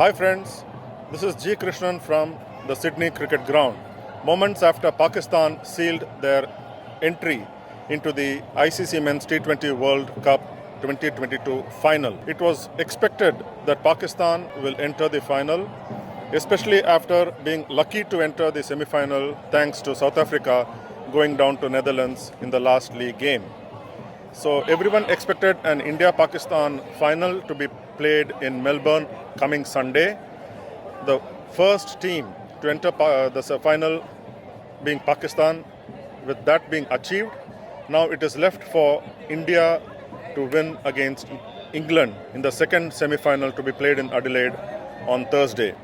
Hi friends, this is G Krishnan from the Sydney Cricket Ground. Moments after Pakistan sealed their entry into the ICC Men's T20 World Cup 2022 final. It was expected that Pakistan will enter the final, especially after being lucky to enter the semi-final thanks to South Africa going down to Netherlands in the last league game. So everyone expected an India-Pakistan final to be played in Melbourne coming Sunday. The first team to enter the final being Pakistan, with that being achieved, now it is left for India to win against England in the second semi-final to be played in Adelaide on Thursday.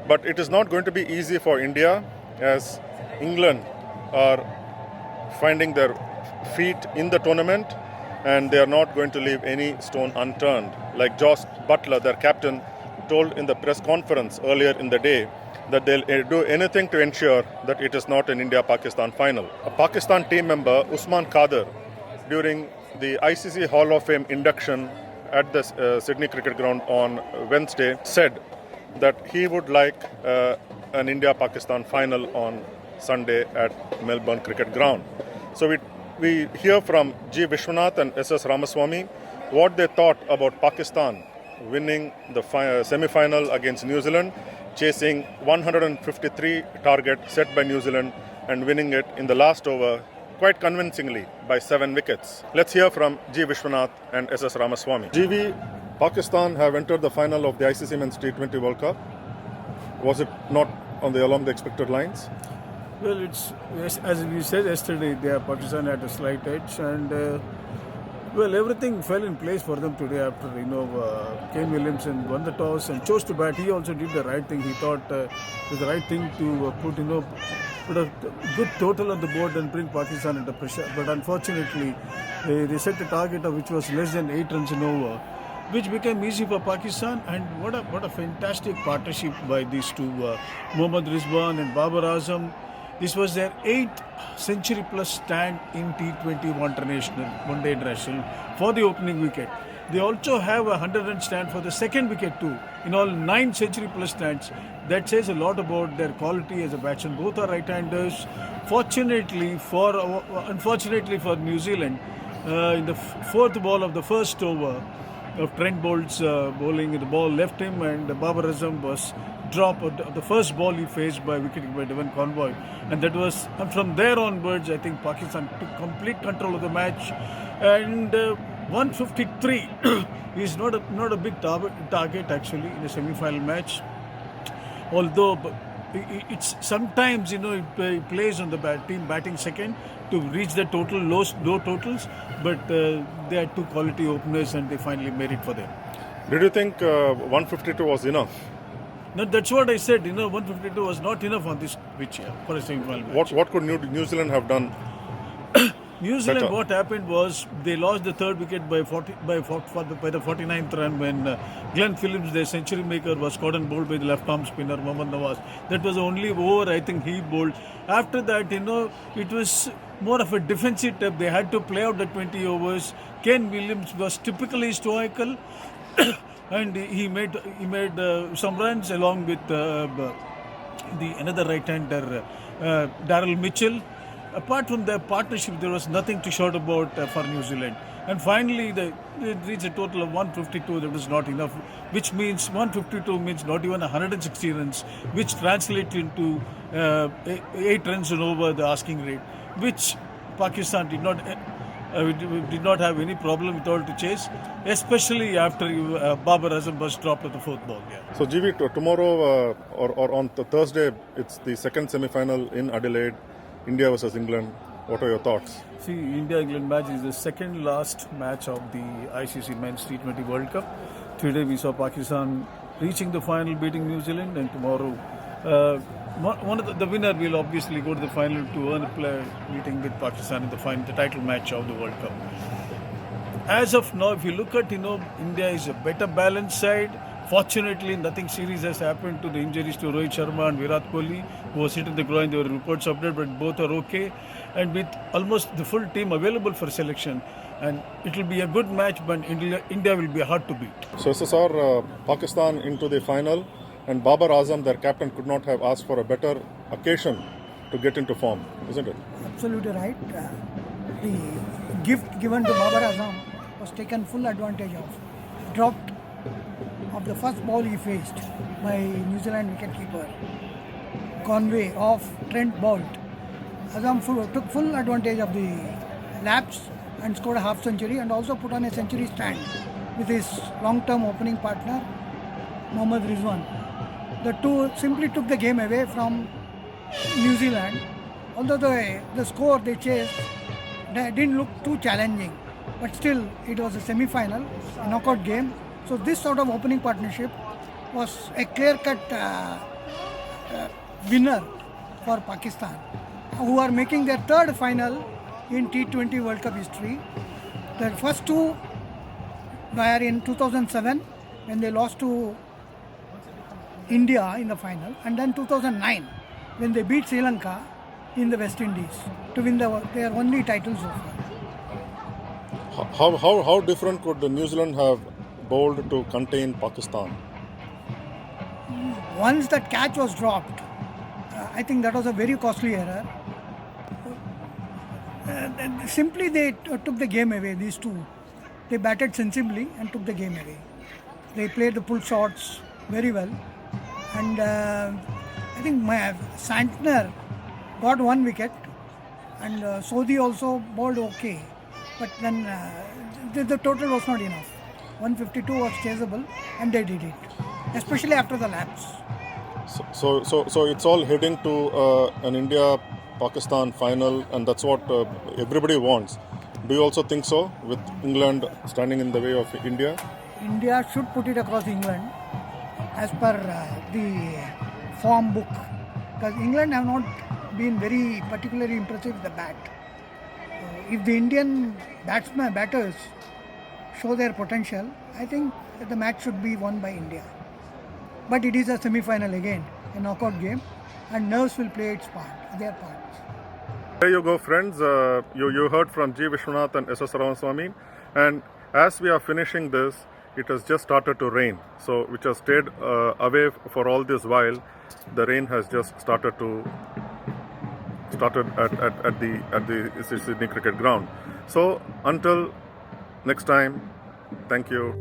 But it is not going to be easy for India, as England are finding their feet in the tournament and they are not going to leave any stone unturned. Like Josh Butler, their captain, told in the press conference earlier in the day that they'll do anything to ensure that it is not an India-Pakistan final. A Pakistan team member, Usman Khader, during the ICC Hall of Fame induction at the Sydney Cricket Ground on Wednesday, said that he would like an India-Pakistan final on Sunday at Melbourne Cricket Ground. So we hear from G Viswanath and SS Ramaswamy what they thought about Pakistan winning the semi-final against New Zealand, chasing 153 target set by New Zealand and winning it in the last over quite convincingly by 7 wickets. Let's hear from G Viswanath and SS Ramaswamy. GV, Pakistan have entered the final of the ICC Men's T20 World Cup. Was it not along the expected lines? Well, it's as we said yesterday, Pakistan had a slight edge, and everything fell in place for them today after Kane Williamson won the toss and chose to bat. He also did the right thing. He thought it was the right thing to put a good total on the board and bring Pakistan under pressure. But unfortunately, they set a target of which was less than 8 runs in over, which became easy for Pakistan. And what a fantastic partnership by these two, Mohammad Rizwan and Babar Azam. This was their 8th century-plus stand in T20 One Day International for the opening wicket. They also have a 100-run stand for the second wicket too. In all, 9 century-plus stands. That says a lot about their quality as a batsman. Both are right-handers. Unfortunately for New Zealand, in the fourth ball of the first over of Trent Bolt's bowling, the ball left him, and Babar Azam was dropped the first ball he faced by wicket by Devon Convoy, and from there onwards I think Pakistan took complete control of the match, and 153 is not a big target actually in a semi-final match, although it's sometimes it plays on the team batting second to reach the low totals, but they had 2 quality openers and they finally made it for them. Did you think 152 was enough? No, that's what I said. 152 was not enough on this pitch for a semi-final match. What could New Zealand have done? New Zealand, better? What happened was they lost the third wicket by the 49th run when Glenn Phillips, their century maker, was caught and bowled by the left-arm spinner Mohammad Nawaz. That was the only over I think he bowled. After that, it was more of a defensive tap. They had to play out the 20 overs. Kane Williams was typically stoical. And he made some runs along with another right-hander, Darryl Mitchell. Apart from their partnership, there was nothing to shout about for New Zealand. And finally, they reached a total of 152. That was not enough, which means 152 means not even 160 runs, which translates into 8 runs and over the asking rate, which Pakistan did not have any problem at all to chase, especially after Babar Azam was dropped at the 4th ball. Yeah. So GV, tomorrow or on Thursday, it's the second semi-final in Adelaide, India versus England. What are your thoughts? See, India-England match is the second last match of the ICC Men's T20 World Cup. Today we saw Pakistan reaching the final, beating New Zealand, and tomorrow the winner will obviously go to the final to earn a meeting with Pakistan in the title match of the World Cup. As of now, if you look at India is a better balanced side. Fortunately, nothing serious has happened to the injuries to Rohit Sharma and Virat Kohli, who was hit in the groin. There were reports of that, but both are okay. And with almost the full team available for selection, and it will be a good match, but India will be hard to beat. So SSR, Pakistan into the final, and Babar Azam, their captain, could not have asked for a better occasion to get into form, isn't it? Absolutely right. The gift given to Babar Azam was taken full advantage of. Dropped of the first ball he faced by New Zealand wicketkeeper Conway off Trent Boult. Azam took full advantage of the lapse and scored a half century, and also put on a century stand with his long-term opening partner Mohammad Rizwan. The two simply took the game away from New Zealand. Although the score they chased didn't look too challenging, but still it was a semi-final, a knockout game. So this sort of opening partnership was a clear-cut winner for Pakistan, who are making their third final in T20 World Cup history. The first two were in 2007 when they lost to India in the final, and then 2009 when they beat Sri Lanka in the West Indies to win their only title so far. How different could the New Zealand have bowled to contain Pakistan? Once that catch was dropped, I think that was a very costly error. Simply they took the game away, these two. They batted sensibly and took the game away. They played the pull shots very well. And I think Santner got one wicket, and Sodhi also bowled okay. But then the total was not enough. 152 was chaseable, and they did it, especially after the lapse. So it's all heading to an India-Pakistan final, and that's what everybody wants. Do you also think so, with England standing in the way of India? India should put it across England as per the form book, because England have not been very particularly impressive with the bat. If the Indian batters show their potential, I think that the match should be won by India. But it is a semi-final again, a knockout game, and nerves will play their parts. There you go, friends. You heard from G Viswanath and SS Ramaswamy, and as we are finishing this, it has just started to rain. So, which has stayed away for all this while. The rain has just started at the Sydney cricket ground. So, until next time, thank you.